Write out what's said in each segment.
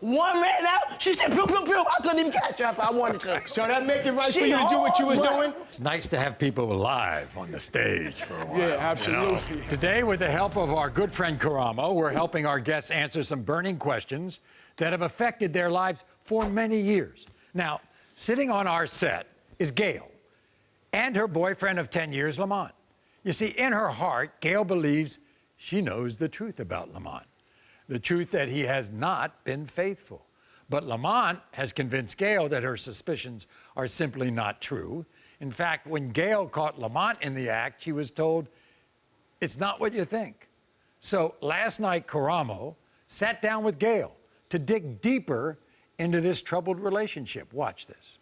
One ran out, she said, pew, pew, pew. I couldn't even catch her if I wanted to. So that make it right for you to do what you was doing? It's nice to have people alive on the stage for a while. Yeah, absolutely. You know? Today, with the help of our good friend Karamo, we're helping our guests answer some burning questions that have affected their lives for many years. Now, sitting on our set is Gail and her boyfriend of 10 years, Lamont. You see, in her heart, Gail believes she knows the truth about Lamont. The truth that he has not been faithful. But Lamont has convinced Gail that her suspicions are simply not true. In fact, when Gail caught Lamont in the act, she was told, it's not what you think. So last night, Karamo sat down with Gail to dig deeper into this troubled relationship. Watch this.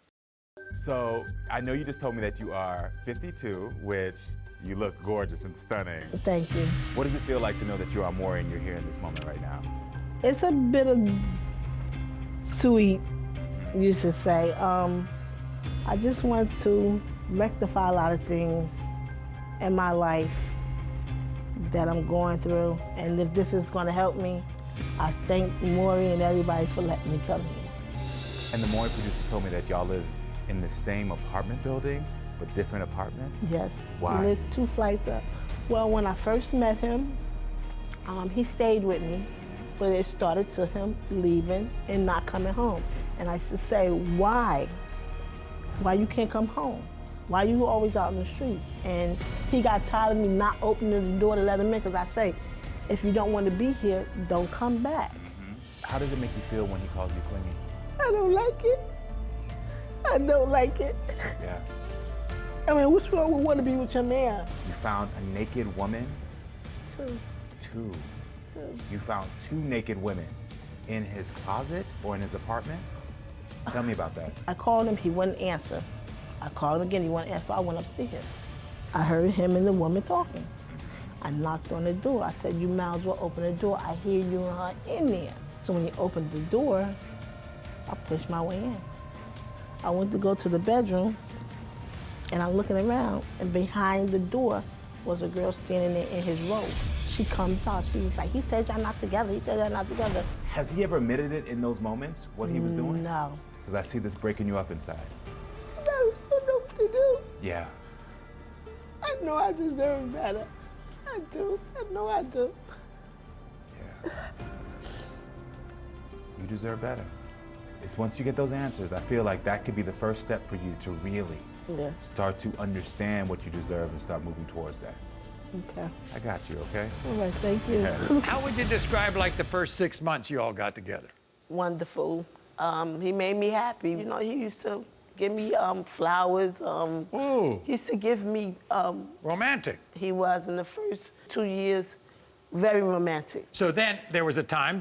So I know you just told me that you are 52, which you look gorgeous and stunning. Thank you. What does it feel like to know that you are Maury and you're here in this moment right now? It's a bit of sweet, you should say. I just want to rectify a lot of things in my life that I'm going through. And if this is going to help me, I thank Maury and everybody for letting me come here. And the Maury producers told me that y'all live in the same apartment building, but different apartments? Yes. Why? He lives 2 flights up. Well, when I first met him, he stayed with me, but it started to him leaving and not coming home. And I used to say, why? Why you can't come home? Why you always out in the street? And he got tired of me not opening the door to let him in, because I say, if you don't want to be here, don't come back. Mm-hmm. How does it make you feel when he calls you clingy? I don't like it. I don't like it. Yeah. I mean, what's wrong with want to be with your man? You found a naked woman? 2. 2. You found 2 naked women in his closet or in his apartment? Tell me about that. I called him, he wouldn't answer. I called him again, he wouldn't answer. I went upstairs. I heard him and the woman talking. I knocked on the door. I said, you might as well open the door. I hear you and her in there. So when he opened the door, I pushed my way in. I went to go to the bedroom, and I'm looking around, and behind the door was a girl standing there in his robe. She comes out, she was like, he said y'all not together, he said y'all not together. Has he ever admitted it in those moments, what he was doing? No. Because I see this breaking you up inside. I don't know what to do. Yeah. I know I deserve better. I do, I know I do. Yeah. You deserve better. It's once you get those answers, I feel like that could be the first step for you to really start to understand what you deserve and start moving towards that. Okay. I got you, okay? All right, thank you. Yeah. How would you describe like the first 6 months you all got together? Wonderful. He made me happy. You know, he used to give me flowers. Ooh. He used to give me... Romantic. He was, in the first 2 years, very romantic. So then there was a time,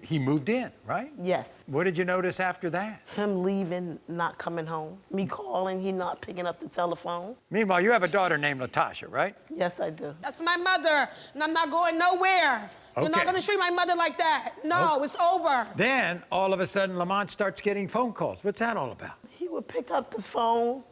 he moved in, right? Yes. What did you notice after that? Him leaving, not coming home. Me calling, he not picking up the telephone. Meanwhile, you have a daughter named Latasha, right? Yes, I do. That's my mother, and I'm not going nowhere. Okay. You're not gonna treat my mother like that. No, it's over. Then, all of a sudden, Lamont starts getting phone calls. What's that all about? He would pick up the phone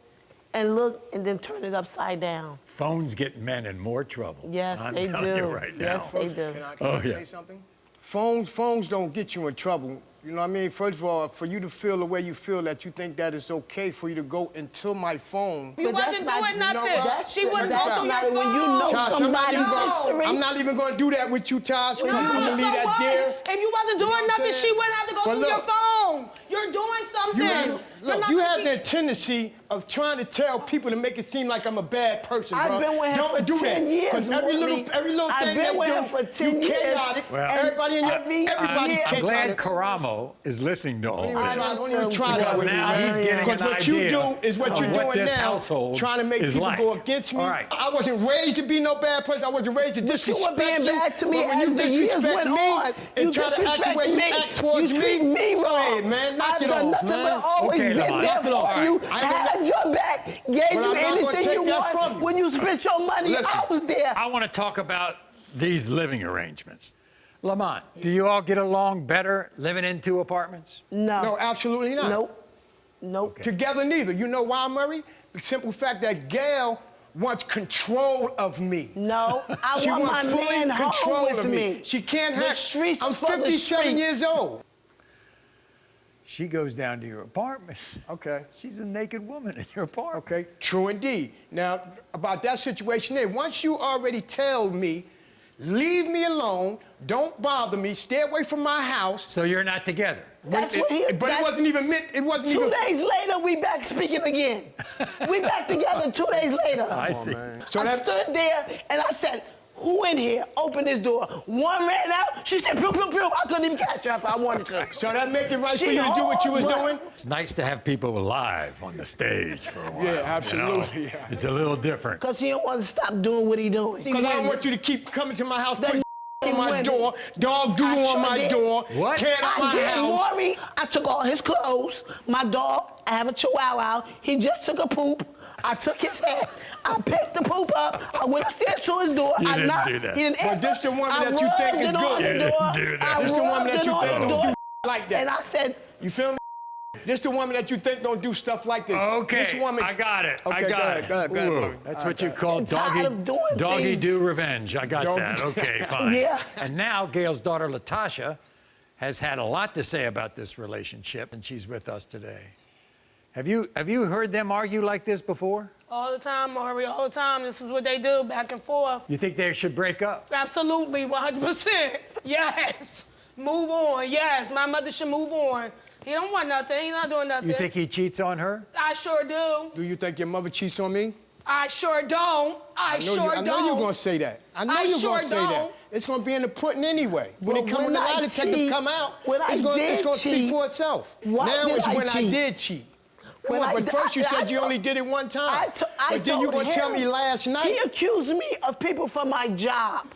and look and then turn it upside down. Phones get men in more trouble. Yes, I'm they telling do. you right now. Yes, they do. Can I say something? Phones don't get you in trouble. You know what I mean? First of all, for you to feel the way you feel, that you think that it's okay for you to go into my phone. You wasn't doing nothing. She wouldn't go through your phone. When you know Tosh, somebody's history. I'm not even going to do that with you, Tosh. No, I'm going to leave so that what? there. If you wasn't doing nothing, she wouldn't have to go through your phone. You're doing something. You have the tendency of trying to tell people to make it seem like I'm a bad person, bro. I've been with him for 10 years. Because every little thing I've been with him for 10 years. Chaotic. Well, everybody in your... Everybody I'm glad Karamo is listening to all this. Don't even try that with me, now he's getting because an what you idea do is what you're of what doing this now, household trying to make is people like. go against me. All right. I wasn't raised to be no bad person. I wasn't raised to disrespect you were being bad to me But when as you the years disrespect went me on. and You try to act the way you disrespect me. act towards You treat me wrong. Hey, man, knock I've it done off, nothing man. but always Okay, been Lamont. there Knock it off. for you, I ain't had your back, gave But you I'm not gonna anything take you that from want. you. When you spent your money, Listen. I was there. I want to talk about these living arrangements. Lamont, do you all get along better living in 2 apartments? No, absolutely not. Nope. Okay. Together neither. You know why, Murray? The simple fact that Gail wants control of me. No, I She want my wants full man control home with of me. She can't The have... streets I'm for the 57 streets. years old. She goes down to your apartment. Okay. She's a naked woman in your apartment. Okay, true indeed. Now, about that situation there, once you already tell me, leave me alone, don't bother me, stay away from my house. So you're not together? That's what he. But it wasn't even meant, it wasn't 2 even... days later, we back speaking again. We back together 2 days later. I see. So I stood there and I said, who in here? Open this door. One ran out. She said, pew, pew, pew. I couldn't even catch her if I wanted to. So that make it right for you to do what you was doing? It's nice to have people live on the stage for a while. Yeah, absolutely. You know? Yeah. It's a little different. Because he don't want to stop doing what he doing. Because I don't want you to keep coming to my house, putting on my women. door, dog doo on my did. door, What? tearing up my I did, house. Maury. I took all his clothes. My dog, I have a chihuahua. He just took a poop. I took his hat. I picked the poop up. I went upstairs to his door. You I didn't knocked. do that. He didn't But answer. this the woman I that you think rubbed is it on good. the You door. didn't do that. I This the woman rubbed that it you on think the don't door. do like that. And I said, You feel me? This the woman that you think don't do stuff like this. Okay, This woman... I got it. Okay, I got it. go ahead, Ooh, Maury. that's what you call I'm tired of doing Doggy things. Doo Revenge. I got Doggy- that. Okay, fine. Yeah. And now Gail's daughter, Latasha, has had a lot to say about this relationship, and she's with us today. Have you heard them argue like this before? All the time, Maury, all the time. This is what they do, back and forth. You think they should break up? Absolutely, 100%. Yes. Move on. Yes, my mother should move on. He don't want nothing. He's not doing nothing. You think he cheats on her? I sure do. Do you think your mother cheats on me? I sure don't. I sure don't. I know you're going to say that. I know you're sure going to say that. don't. It's going to be in the pudding anyway. When But it come, when when the I lie detector cheat- come out, when I it's going did to speak cheat, for itself. why Now did is I when I cheat? did cheat. Come When on, I but d- first you I- said I you told- only did it one time. I But then you told going to tell him. me last He night. accused me of people from my job.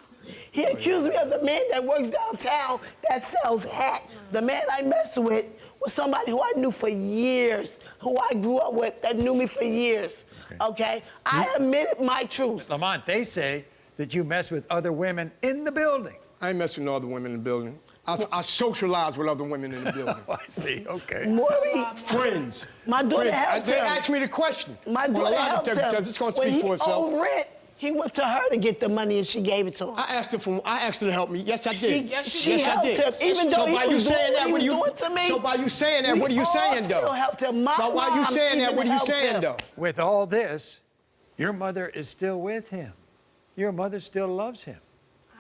He accused me of the man that works downtown that sells hats. The man I messed with was somebody who I knew for years, who I grew up with, that knew me for years. Okay? I admitted my truth. Lamont, they say that you mess with other women in the building. I ain't messing with other women in the building. I socialize with other women in the building. Oh, I see. Okay. Maury, Friends. my daughter Friends. helped They him. asked me the question. My Well, a daughter lie helped detector him. says it's going to When speak he for itself. owed rent, he went to her to get the money and she gave it to him. I asked her to help me. Yes, I did. She yes, I helped did. him, even though so he by was you doing saying what that, he what was do you? doing to me. So by you saying that, We what are you all saying though? still helped him. My So why you mom saying that? even What are you helped saying him. though? With all this, your mother is still with him. Your mother still loves him.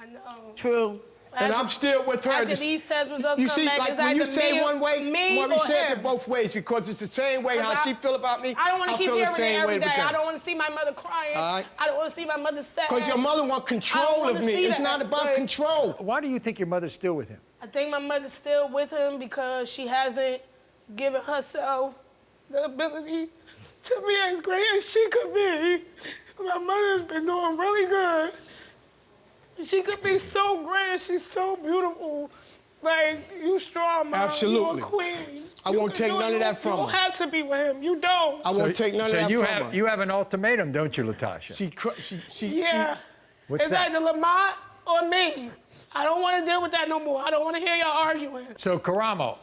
I know. True. And I'm still with her. After these test results You come see, back, like it's when you either say me or- one way, me Maury or said him. it both ways because it's the same way how 'Cause she feel about me. I don't want to keep feel the hearing it same every way day. with I them. don't want to see my mother crying. All right. I don't want to see my mother sad. Because your mother want I don't control wanna of me. see It's that. not about But- control. Why do you think your mother's still with him? I think my mother's still with him because she hasn't given herself the ability to be as great as she could be. My mother's been doing really good. She could be so great. She's so beautiful. Like, you strong, Mom. Absolutely. You a queen. I You won't can take do it. none of that from You her. don't have to be with him. You don't. I won't take none of that you from have her. you have an ultimatum, don't you, Latasha? Yeah. What's it's that? either Lamont or me. I don't want to deal with that no more. I don't want to hear y'all arguing. So, Karamo,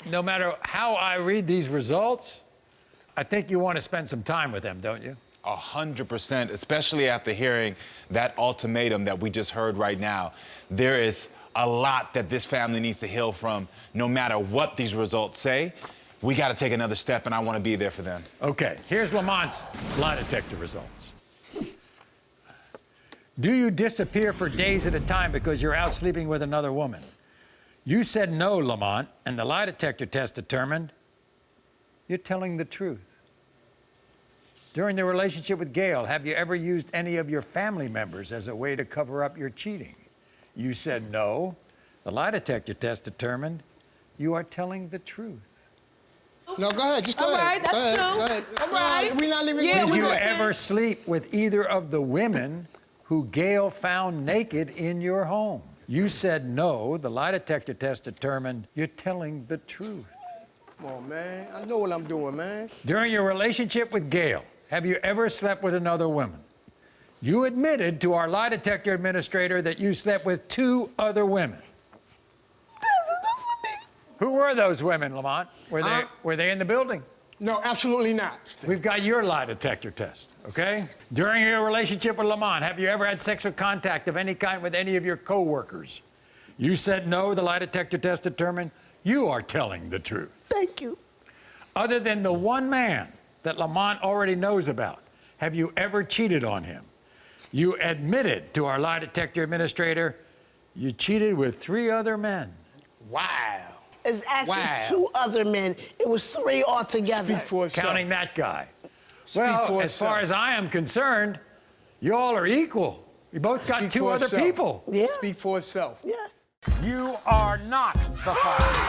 no matter how I read these results, I think you want to spend some time with them, don't you? 100%, especially after hearing that ultimatum that we just heard right now. There is a lot that this family needs to heal from, no matter what these results say. We got to take another step, and I want to be there for them. Okay, here's Lamont's lie detector results. Do you disappear for days at a time because you're out sleeping with another woman? You said no, Lamont, and the lie detector test determined you're telling the truth. During the relationship with Gail, have you ever used any of your family members as a way to cover up your cheating? You said no. The lie detector test determined you are telling the truth. No, go ahead. Just go All ahead. right, that's Go ahead. two. Go ahead. All right. We're not leaving. Yeah, Did we you gonna ever see. sleep with either of the women who Gail found naked in your home? You said no. The lie detector test determined you're telling the truth. Come on, man. I know what I'm doing, man. During your relationship with Gail, have you ever slept with another woman? You admitted to our lie detector administrator that you slept with 2 other women. That's enough for me. Who were those women, Lamont? Were they in the building? No, absolutely not. We've got your lie detector test, okay? During your relationship with Lamont, have you ever had sexual contact of any kind with any of your coworkers? You said no. The lie detector test determined you are telling the truth. Thank you. Other than the one man that Lamont already knows about, have you ever cheated on him? You admitted to our lie detector administrator you cheated with 3 other men. Wow. It's actually Wow. 2 other men. It was 3 altogether. Speak for itself. Counting that guy. Speak Well, for as far itself. as I am concerned, you all are equal. You both got Speak 2 for other itself. people. Yeah. Speak for itself. Yes. You are not the father.